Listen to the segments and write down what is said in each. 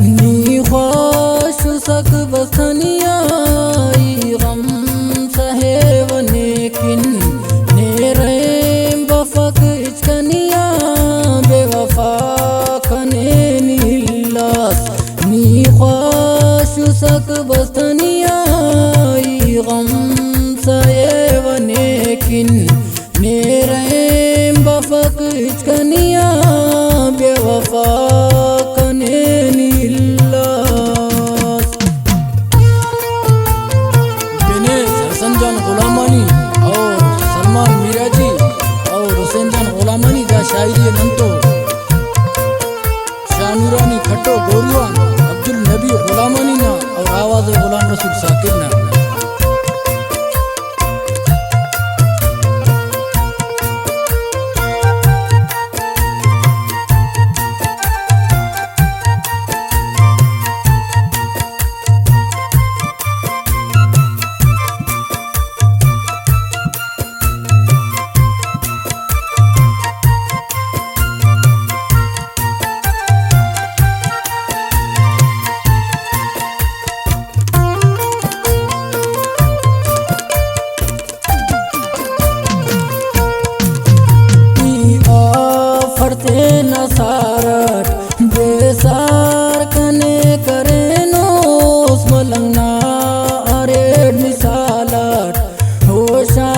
नी ख्वाश सक बसनिया गम सहे वनेकिन नेरे बफक इचकनिया बेवफा कने नीलास नी ख्वाश सक बसनिया गम सहे वनेकिन नेरे बफक इचकनिया बेवफा कने नीलास। बिने हसन जान गुलामानी और सलमान मीरा जी और हुसैन जान गुलामानी दा शायरी नंतो शानुरानी खट्टो गोरुआन अब्दुल नबी गुलामानी ना और आवाज़ गुलाम रसूल साकिर ना। फरते नसारट बेसार कने करे नोस मलंगना अरे मिसालट होशा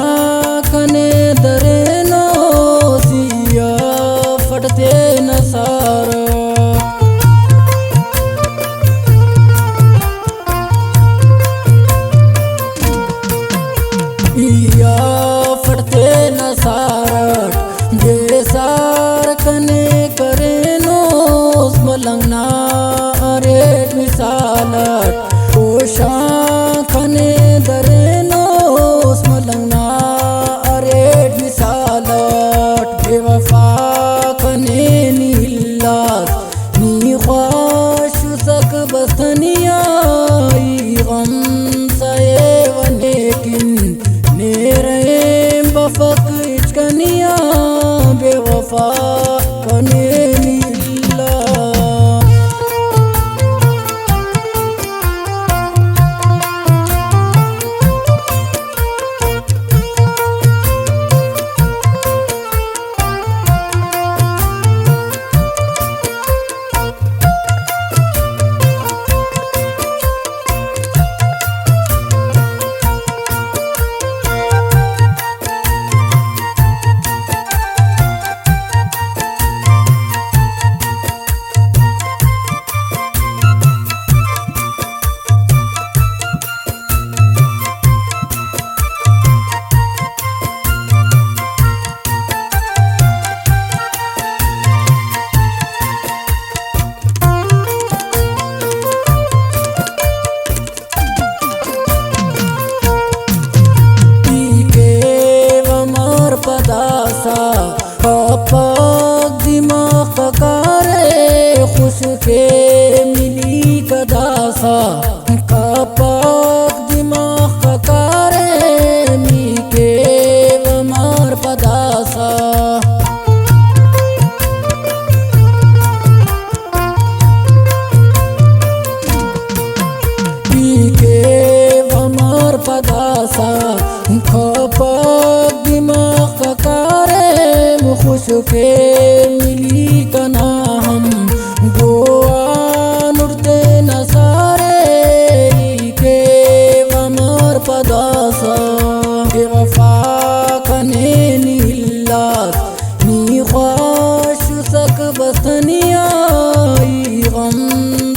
कने दरे नोसिया फटते नसारट या फटते नसारट बेसार कने करे नोस मलंगना अरे मिसालट ओशा कने दरे नोस मलंगना अरे मिसालट बेवफा कने नीलास नी ख्वाश सक बसनिया गम सये वनेकिन नेरे बफक इचकनिया बेवफा कने नीला। पग दिमाग पकारे खुश के मिली कदासा पग दिमाग पकारे मी के वमार पदासा मी के वमार पदासा पग दिमाग पकारे खुश के मिली कना हम गोवा नुरते नसारे के वमर पदासा बेवफा कने नीलास नी ख्वाश सक बसनिया गम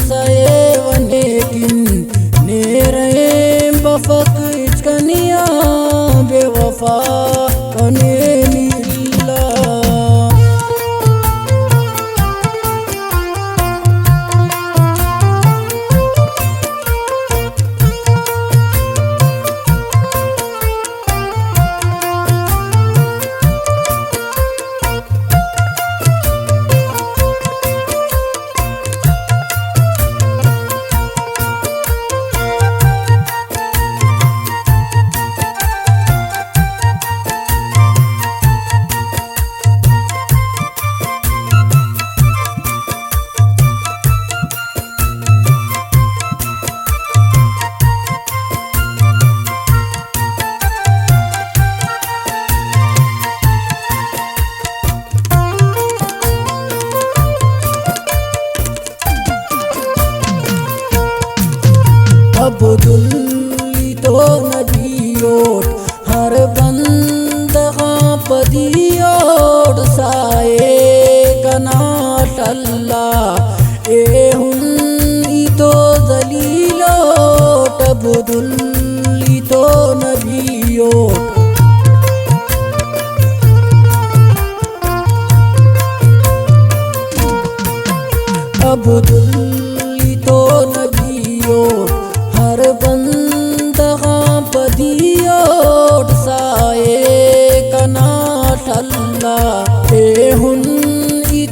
सये वनेकिन नेरे बफक इचकनिया बेवफा कने नीला। अब्दुल तो नबियोट हर बंदगा पदियोट साए कनाट अल्लाह ए हुन तो जलीलोट अब्दुल तो नबियोट अब्दुल तो नबियोट हर बंदगा पदियोट साए कनाट अल्लाह ए हुन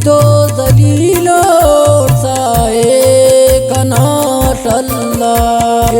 तो जलीलोट साए कनाट अल्लाह